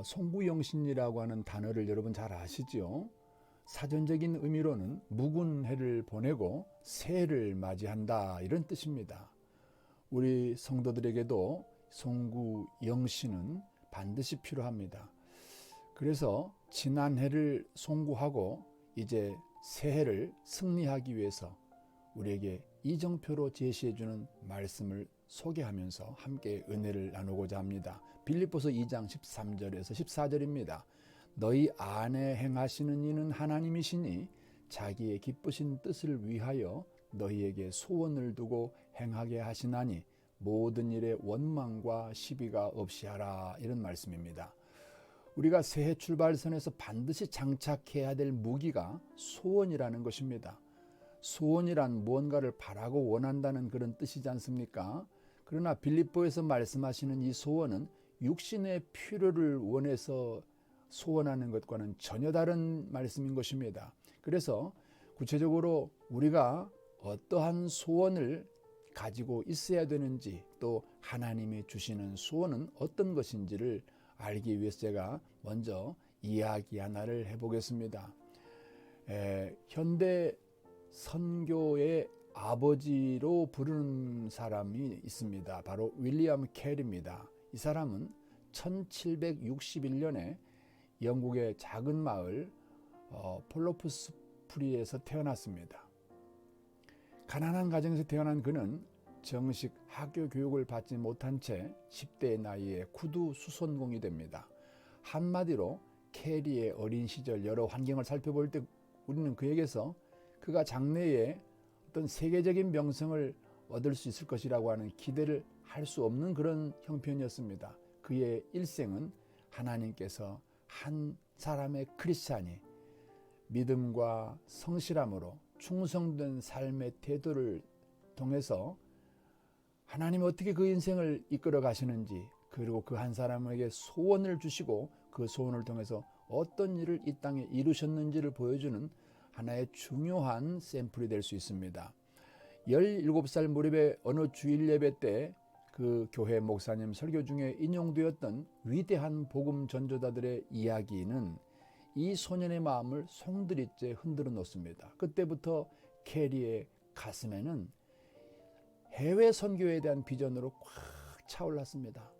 송구영신이라고 하는 단어를 여러분 잘 아시죠? 사전적인 의미로는 묵은 해를 보내고 새해를 맞이한다, 이런 뜻입니다. 우리 성도들에게도 송구영신은 반드시 필요합니다. 그래서 지난 해를 송구하고 이제 새해를 승리하기 위해서 우리에게 이정표로 제시해주는 말씀을 소개하면서 함께 은혜를 나누고자 합니다. 빌립보서 2장 13절에서 14절입니다. 너희 안에 행하시는 이는 하나님이시니 자기의 기쁘신 뜻을 위하여 너희에게 소원을 두고 행하게 하시나니 모든 일에 원망과 시비가 없이 하라, 이런 말씀입니다. 우리가 새해 출발선에서 반드시 장착해야 될 무기가 소원이라는 것입니다. 소원이란 무언가를 바라고 원한다는 그런 뜻이지 않습니까? 그러나 빌립보에서 말씀하시는 이 소원은 육신의 필요를 원해서 소원하는 것과는 전혀 다른 말씀인 것입니다. 그래서 구체적으로 우리가 어떠한 소원을 가지고 있어야 되는지, 또 하나님이 주시는 소원은 어떤 것인지를 알기 위해서 제가 먼저 이야기 하나를 해보겠습니다. 현대 선교의 아버지로 부르는 사람이 있습니다. 바로 윌리엄 캐리입니다. 이 사람은 1761년에 영국의 작은 마을 폴로프스프리에서 태어났습니다. 가난한 가정에서 태어난 그는 정식 학교 교육을 받지 못한 채 10대의 나이에 구두 수선공이 됩니다. 한마디로 캐리의 어린 시절 여러 환경을 살펴볼 때 우리는 그에게서 그가 장래에 어떤 세계적인 명성을 얻을 수 있을 것이라고 하는 기대를 할 수 없는 그런 형편이었습니다. 그의 일생은 하나님께서 한 사람의 크리스찬이 믿음과 성실함으로 충성된 삶의 태도를 통해서 하나님이 어떻게 그 인생을 이끌어 가시는지, 그리고 그 한 사람에게 소원을 주시고 그 소원을 통해서 어떤 일을 이 땅에 이루셨는지를 보여주는 하나의 중요한 샘플이 될 수 있습니다. 17살 무렵에 어느 주일 예배 때 그 교회 목사님 설교 중에 인용되었던 위대한 복음 전도자들의 이야기는 이 소년의 마음을 송두리째 흔들어 놓습니다. 그때부터 캐리의 가슴에는 해외 선교에 대한 비전으로 꽉 차올랐습니다.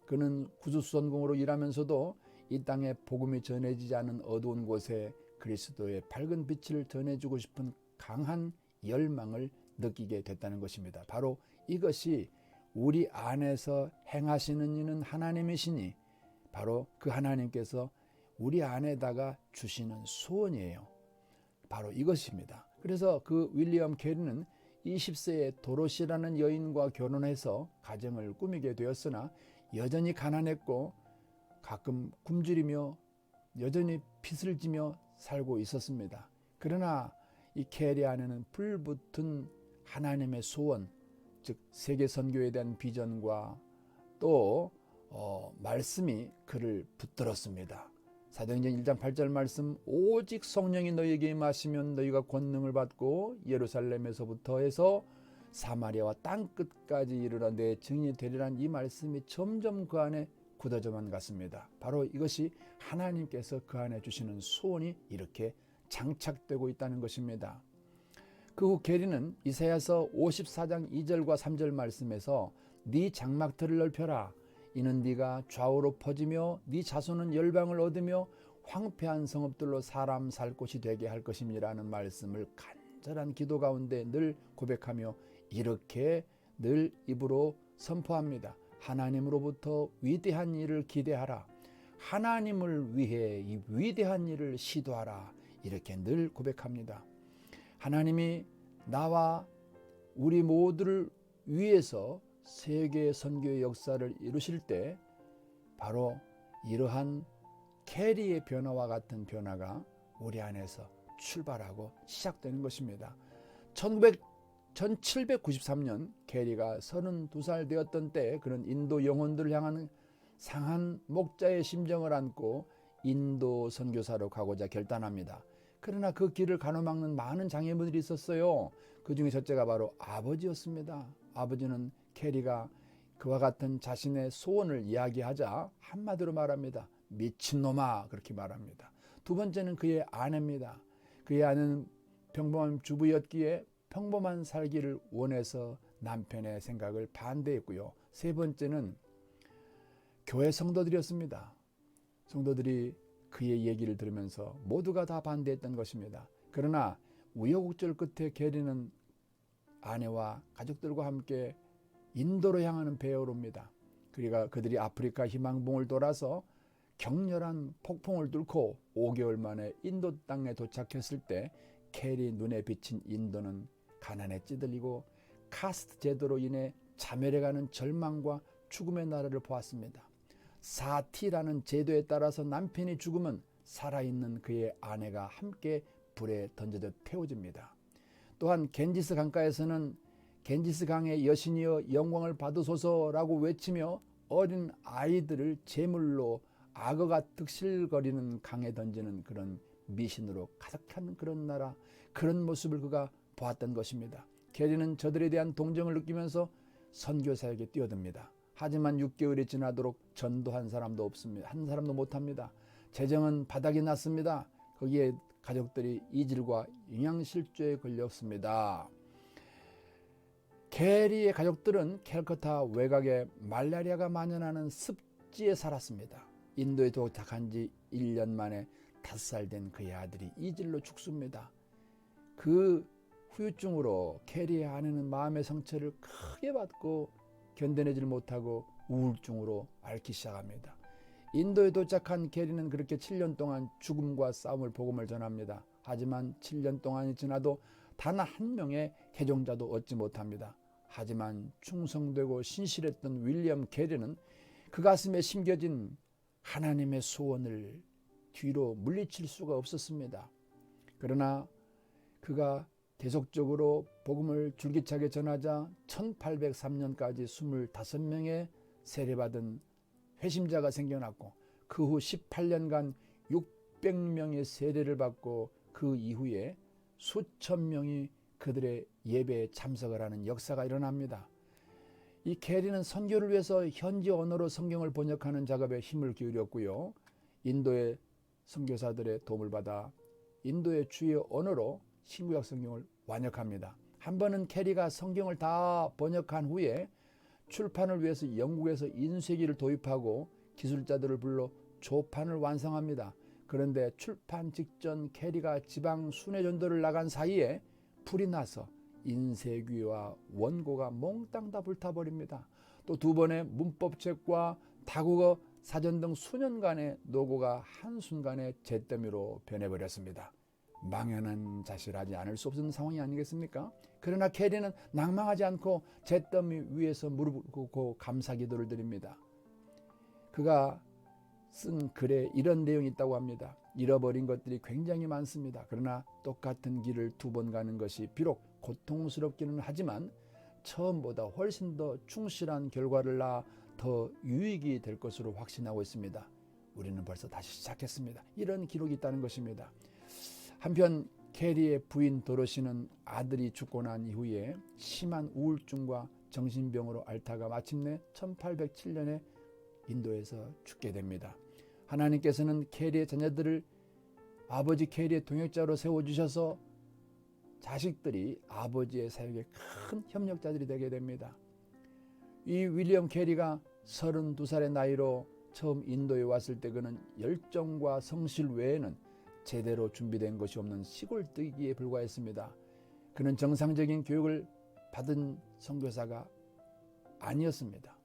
그는 구두수선공으로 일하면서도 이 땅에 복음이 전해지지 않은 어두운 곳에 그리스도의 밝은 빛을 전해주고 싶은 강한 열망을 느끼게 됐다는 것입니다. 바로 이것이 우리 안에서 행하시는 이는 하나님이시니 바로 그 하나님께서 우리 안에다가 주시는 소원이에요. 바로 이것입니다. 그래서 그 윌리엄 캐리는 20세에 도로시라는 여인과 결혼해서 가정을 꾸미게 되었으나 여전히 가난했고 가끔 굶주리며 여전히 빚을 지며 살고 있었습니다. 그러나 이 캐리 안에는 불붙은 하나님의 소원, 즉 세계 선교에 대한 비전과 또 말씀이 그를 붙들었습니다. 사도행전 1장 8절 말씀, 오직 성령이 너희에게 임하시면 너희가 권능을 받고 예루살렘에서부터 해서 사마리아와 땅끝까지 이르러 내 증인이 되리라는 이 말씀이 점점 그 안에 굳어져만 갔습니다. 바로 이것이 하나님께서 그 안에 주시는 소원이 이렇게 장착되고 있다는 것입니다. 그 후 게리는 이사야서 54장 2절과 3절 말씀에서 네 장막틀을 넓혀라. 이는 네가 좌우로 퍼지며 네 자손은 열방을 얻으며 황폐한 성읍들로 사람 살 곳이 되게 할 것임이라는 말씀을 간절한 기도 가운데 늘 고백하며 이렇게 늘 입으로 선포합니다. 하나님으로부터 위대한 일을 기대하라. 하나님을 위해 이 위대한 일을 시도하라. 이렇게 늘 고백합니다. 하나님이 나와 우리 모두를 위해서 세계 선교의 역사를 이루실 때 바로 이러한 캐리의 변화와 같은 변화가 우리 안에서 출발하고 시작되는 것입니다. 1793년 캐리가 32살 되었던 때 그는 인도 영혼들을 향하는 상한 목자의 심정을 안고 인도 선교사로 가고자 결단합니다. 그러나 그 길을 가로막는 많은 장애물들이 있었어요. 그 중에 첫째가 바로 아버지였습니다. 아버지는 캐리가 그와 같은 자신의 소원을 이야기하자 한마디로 말합니다. 미친놈아, 그렇게 말합니다. 두 번째는 그의 아내입니다. 그의 아내는 평범한 주부였기에 평범한 살기를 원해서 남편의 생각을 반대했고요. 세 번째는 교회 성도들이었습니다. 성도들이 그의 얘기를 들으면서 모두가 다 반대했던 것입니다. 그러나 우여곡절 끝에 게리는 아내와 가족들과 함께 인도로 향하는 배에 오릅니다. 그러니까 그들이 아프리카 희망봉을 돌아서 격렬한 폭풍을 뚫고 5개월 만에 인도 땅에 도착했을 때 캐리 눈에 비친 인도는 가난에 찌들리고 카스트 제도로 인해 자멸해가는 절망과 죽음의 나라를 보았습니다. 사티라는 제도에 따라서 남편이 죽으면 살아있는 그의 아내가 함께 불에 던져져 태워집니다. 또한 겐지스 강가에서는 겐지스 강의 여신이여 영광을 받으소서라고 외치며 어린 아이들을 제물로 악어가 득실거리는 강에 던지는 그런 미신으로 가득한 그런 나라, 그런 모습을 그가 보았던 것입니다. 게리는 저들에 대한 동정을 느끼면서 선교사에게 뛰어듭니다. 하지만 6개월이 지나도록 전도한 사람도 없습니다. 한 사람도 못합니다. 재정은 바닥이 났습니다. 거기에 가족들이 이질과 영양실조에 걸렸습니다. 게리의 가족들은 캘커타 외곽에 말라리아가 만연하는 습지에 살았습니다. 인도에 도착한 지 1년 만에 5살 된 그의 아들이 이질로 죽습니다. 그 후유증으로 캐리의 아내는 마음의 상처를 크게 받고 견뎌내질 못하고 우울증으로 앓기 시작합니다. 인도에 도착한 캐리는 그렇게 7년 동안 죽음과 싸움을 복음을 전합니다. 하지만 7년 동안이 지나도 단 한 명의 개종자도 얻지 못합니다. 하지만 충성되고 신실했던 윌리엄 게리는 그 가슴에 심겨진 하나님의 소원을 뒤로 물리칠 수가 없었습니다. 그러나 그가 계속적으로 복음을 줄기차게 전하자 1803년까지 25명의 세례받은 회심자가 생겨났고 그 후 18년간 600명의 세례를 받고 그 이후에 수천 명이 그들의 예배에 참석을 하는 역사가 일어납니다. 이 캐리는 선교를 위해서 현지 언어로 성경을 번역하는 작업에 힘을 기울였고요. 인도의 선교사들의 도움을 받아 인도의 주요 언어로 신구약 성경을 완역합니다. 한 번은 캐리가 성경을 다 번역한 후에 출판을 위해서 영국에서 인쇄기를 도입하고 기술자들을 불러 조판을 완성합니다. 그런데 출판 직전 캐리가 지방 순회 전도를 나간 사이에 불이 나서 인쇄기와 원고가 몽땅 다 불타버립니다. 또 두 번의 문법책과 다국어 사전 등 수년간의 노고가 한순간에 잿더미로 변해버렸습니다. 망연한 자실을 하지 않을 수 없는 상황이 아니겠습니까? 그러나 캐리는 낭망하지 않고 잿더미 위에서 무릎을 꿇고 감사 기도를 드립니다. 그가 쓴 글에 이런 내용이 있다고 합니다. 잃어버린 것들이 굉장히 많습니다. 그러나 똑같은 길을 2번 가는 것이 비록 고통스럽기는 하지만 처음보다 훨씬 더 충실한 결과를 낳아 더 유익이 될 것으로 확신하고 있습니다. 우리는 벌써 다시 시작했습니다. 이런 기록이 있다는 것입니다. 한편 캐리의 부인 도로시는 아들이 죽고 난 이후에 심한 우울증과 정신병으로 앓다가 마침내 1807년에 인도에서 죽게 됩니다. 하나님께서는 캐리의 자녀들을 아버지 캐리의 동역자로 세워주셔서 자식들이 아버지의 사역에 큰 협력자들이 되게 됩니다. 이 윌리엄 캐리가 32살의 나이로 처음 인도에 왔을 때 그는 열정과 성실 외에는 제대로 준비된 것이 없는 시골뜨기에 불과했습니다. 그는 정상적인 교육을 받은 선교사가 아니었습니다.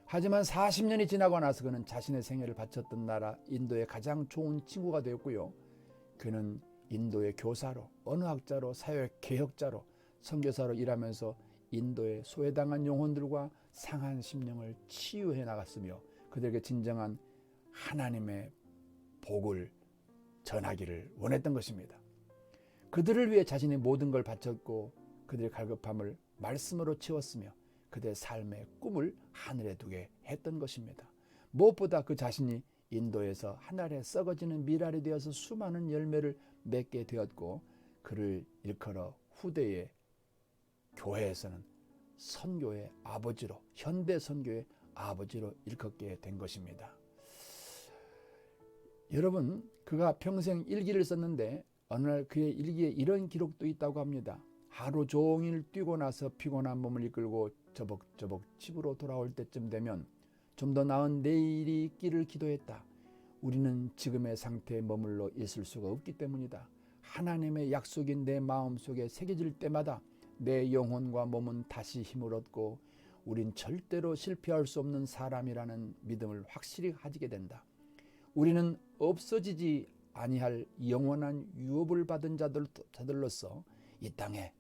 하지만 40년이 지나고 나서 그는 자신의 생애를 바쳤던 나라 인도의 가장 좋은 친구가 되었고요. 그는 인도의 교사로, 언어학자로, 사회개혁자로, 선교사로 일하면서 인도의 소외당한 영혼들과 상한 심령을 치유해 나갔으며 그들에게 진정한 하나님의 복을 전하기를 원했던 것입니다. 그들을 위해 자신의 모든 걸 바쳤고 그들의 갈급함을 말씀으로 채웠으며 그들의 삶의 꿈을 하늘에 두게 했던 것입니다. 무엇보다 그 자신이 인도에서 하늘에 썩어지는 밀알이 되어서 수많은 열매를 맺게 되었고 그를 일컬어 후대의 교회에서는 선교의 아버지로, 현대 선교의 아버지로 일컫게 된 것입니다. 여러분, 그가 평생 일기를 썼는데 어느 날 그의 일기에 이런 기록도 있다고 합니다. 하루 종일 뛰고 나서 피곤한 몸을 이끌고 저벅저벅 집으로 돌아올 때쯤 되면 좀 더 나은 내일이 있기를 기도했다. 우리는 지금의 상태에 머물러 있을 수가 없기 때문이다. 하나님의 약속이 내 마음속에 새겨질 때마다 내 영혼과 몸은 다시 힘을 얻고 우린 절대로 실패할 수 없는 사람이라는 믿음을 확실히 가지게 된다. 우리는 없어지지 아니할 영원한 유업을 받은 자들로서 이 땅에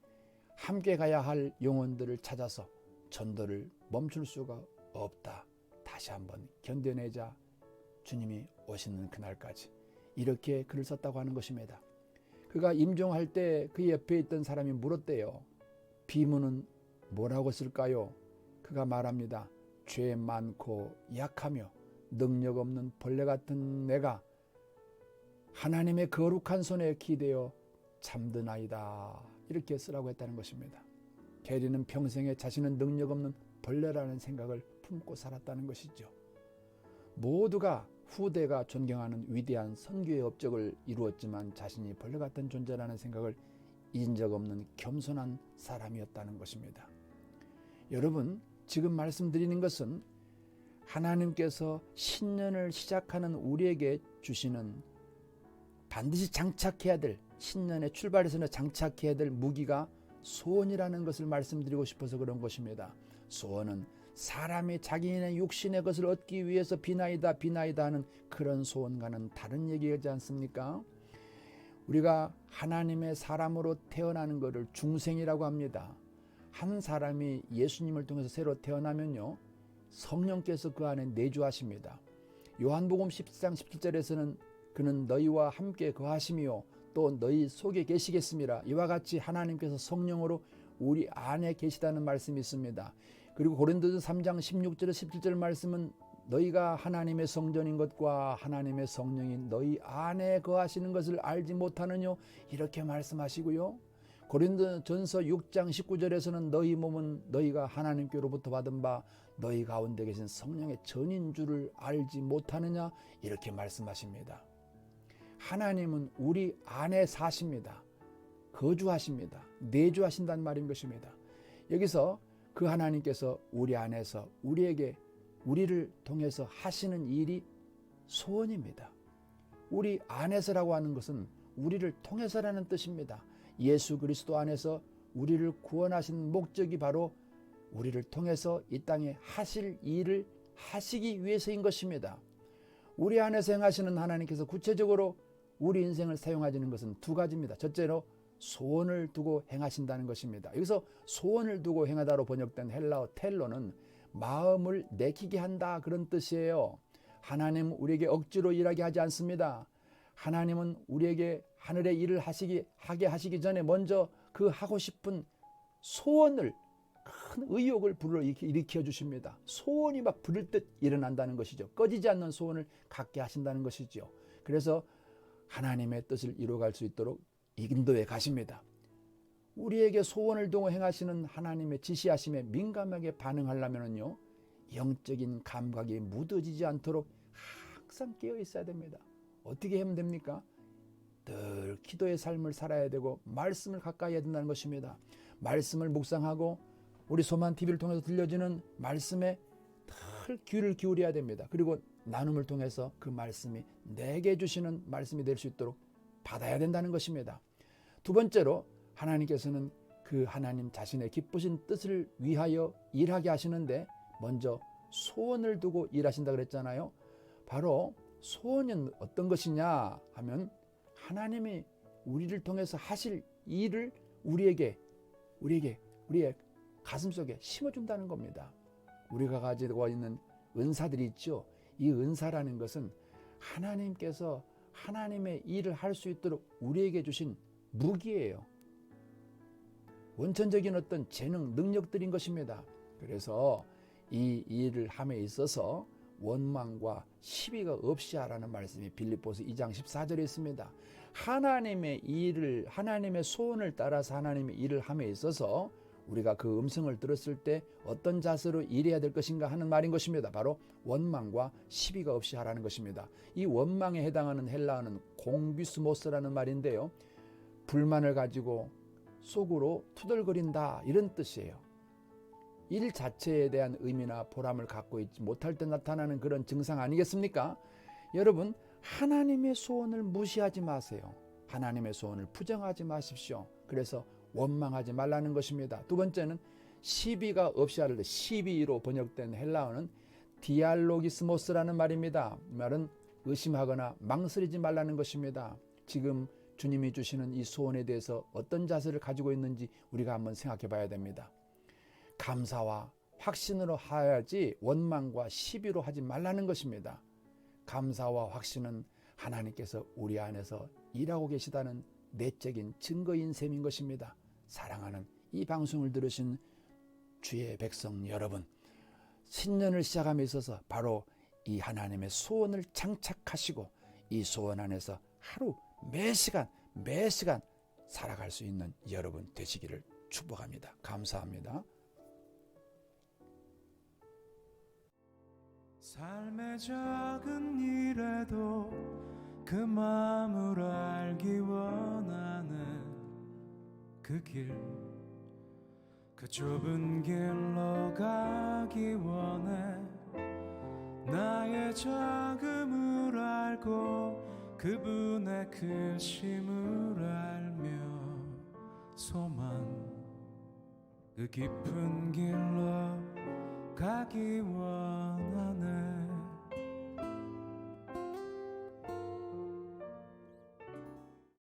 함께 가야 할 영혼들을 찾아서 전도를 멈출 수가 없다. 다시 한번 견뎌내자. 주님이 오시는 그날까지. 이렇게 글을 썼다고 하는 것입니다. 그가 임종할 때 그 옆에 있던 사람이 물었대요. 비문은 뭐라고 쓸까요? 그가 말합니다. 죄 많고 약하며 능력 없는 벌레 같은 내가 하나님의 거룩한 손에 기대어 잠드나이다. 이렇게 쓰라고 했다는 것입니다. 게리는 평생에 자신은 능력 없는 벌레라는 생각을 품고 살았다는 것이죠. 모두가 후대가 존경하는 위대한 선교의 업적을 이루었지만 자신이 벌레 같은 존재라는 생각을 잊은 적 없는 겸손한 사람이었다는 것입니다. 여러분, 지금 말씀드리는 것은 하나님께서 신년을 시작하는 우리에게 주시는 반드시 장착해야 될, 신년의 출발에서는 장착해야 될 무기가 소원이라는 것을 말씀드리고 싶어서 그런 것입니다. 소원은 사람이 자기의 육신의 것을 얻기 위해서 비나이다 하는 그런 소원과는 다른 얘기하지 않습니까? 우리가 하나님의 사람으로 태어나는 것을 중생이라고 합니다. 한 사람이 예수님을 통해서 새로 태어나면요, 성령께서 그 안에 내주하십니다. 요한복음 10장 17절에서는 그는 너희와 함께 거하시며 또 너희 속에 계시겠습니다. 이와 같이 하나님께서 성령으로 우리 안에 계시다는 말씀이 있습니다. 그리고 고린도서 3장 16절 17절 말씀은 너희가 하나님의 성전인 것과 하나님의 성령이 너희 안에 거하시는 것을 알지 못하느뇨, 이렇게 말씀하시고요. 고린도전서 6장 19절에서는 너희 몸은 너희가 하나님께로부터 받은 바 너희 가운데 계신 성령의 전인 줄을 알지 못하느냐, 이렇게 말씀하십니다. 하나님은 우리 안에 사십니다. 거주하십니다. 내주하신다는 말인 것입니다. 여기서 그 하나님께서 우리 안에서 우리를 통해서 하시는 일이 소원입니다. 우리 안에서라고 하는 것은 우리를 통해서라는 뜻입니다. 예수 그리스도 안에서 우리를 구원하신 목적이 바로 우리를 통해서 이 땅에 하실 일을 하시기 위해서인 것입니다. 우리 안에서 행하시는 하나님께서 구체적으로 우리 인생을 사용하시는 것은 두 가지입니다. 첫째로 소원을 두고 행하신다는 것입니다. 여기서 소원을 두고 행하다로 번역된 헬라어 텔로는 마음을 내키게 한다, 그런 뜻이에요. 하나님은 우리에게 억지로 일하게 하지 않습니다. 하나님은 우리에게 하늘의 일을 하게 하시기 전에 먼저 그 하고 싶은 소원을, 큰 의욕을 일으켜 주십니다. 소원이 막 부를 듯 일어난다는 것이죠. 꺼지지 않는 소원을 갖게 하신다는 것이죠. 그래서 하나님의 뜻을 이루어갈 수 있도록 인도에 가십니다. 우리에게 소원을 두고 행하시는 하나님의 지시하심에 민감하게 반응하려면요, 영적인 감각이 묻어지지 않도록 항상 깨어 있어야 됩니다. 어떻게 하면 됩니까? 늘 기도의 삶을 살아야 되고 말씀을 가까이 해야 된다는 것입니다. 말씀을 묵상하고 우리 소만TV를 통해서 들려지는 말씀에 늘 귀를 기울여야 됩니다. 그리고 나눔을 통해서 그 말씀이 내게 주시는 말씀이 될 수 있도록 받아야 된다는 것입니다. 두 번째로 하나님께서는 그 하나님 자신의 기쁘신 뜻을 위하여 일하게 하시는데 먼저 소원을 두고 일하신다 그랬잖아요. 바로 소원은 어떤 것이냐 하면 하나님이 우리를 통해서 하실 일을 우리의 가슴속에 심어준다는 겁니다. 우리가 가지고 있는 은사들이 있죠. 이 은사라는 것은 하나님께서 하나님의 일을 할 수 있도록 우리에게 주신 무기예요. 원천적인 어떤 재능, 능력들인 것입니다. 그래서 이 일을 함에 있어서 원망과 시비가 없이 하라는 말씀이 빌립보서 2장 14절에 있습니다. 하나님의 소원을 따라서 하나님의 일을 함에 있어서 우리가 그 음성을 들었을 때 어떤 자세로 일해야 될 것인가 하는 말인 것입니다. 바로 원망과 시비가 없이 하라는 것입니다. 이 원망에 해당하는 헬라어는 공비스모스라는 말인데요. 불만을 가지고 속으로 투덜거린다 이런 뜻이에요. 일 자체에 대한 의미나 보람을 갖고 있지 못할 때 나타나는 그런 증상 아니겠습니까? 여러분, 하나님의 소원을 무시하지 마세요. 하나님의 소원을 부정하지 마십시오. 그래서 원망하지 말라는 것입니다. 두 번째는 시비가 없이 하를 때, 시비로 번역된 헬라어는 디알로기스모스라는 말입니다. 이 말은 의심하거나 망설이지 말라는 것입니다. 지금 주님이 주시는 이 소원에 대해서 어떤 자세를 가지고 있는지 우리가 한번 생각해 봐야 됩니다. 감사와 확신으로 하야지 원망과 시비로 하지 말라는 것입니다. 감사와 확신은 하나님께서 우리 안에서 일하고 계시다는 내적인 증거인 셈인 것입니다. 사랑하는 이 방송을 들으신 주의 백성 여러분, 신년을 시작함에 있어서 바로 이 하나님의 소원을 장착하시고 이 소원 안에서 하루 매 시간 살아갈 수 있는 여러분 되시기를 축복합니다. 감사합니다. 삶의 작은 일에도 그 마음을 알기 원하는 그 길, 그 좁은 길로 가기 원해. 나의 작음을 알고 그분의 크심을 알며 소망 그 깊은 길로 가기 원하네.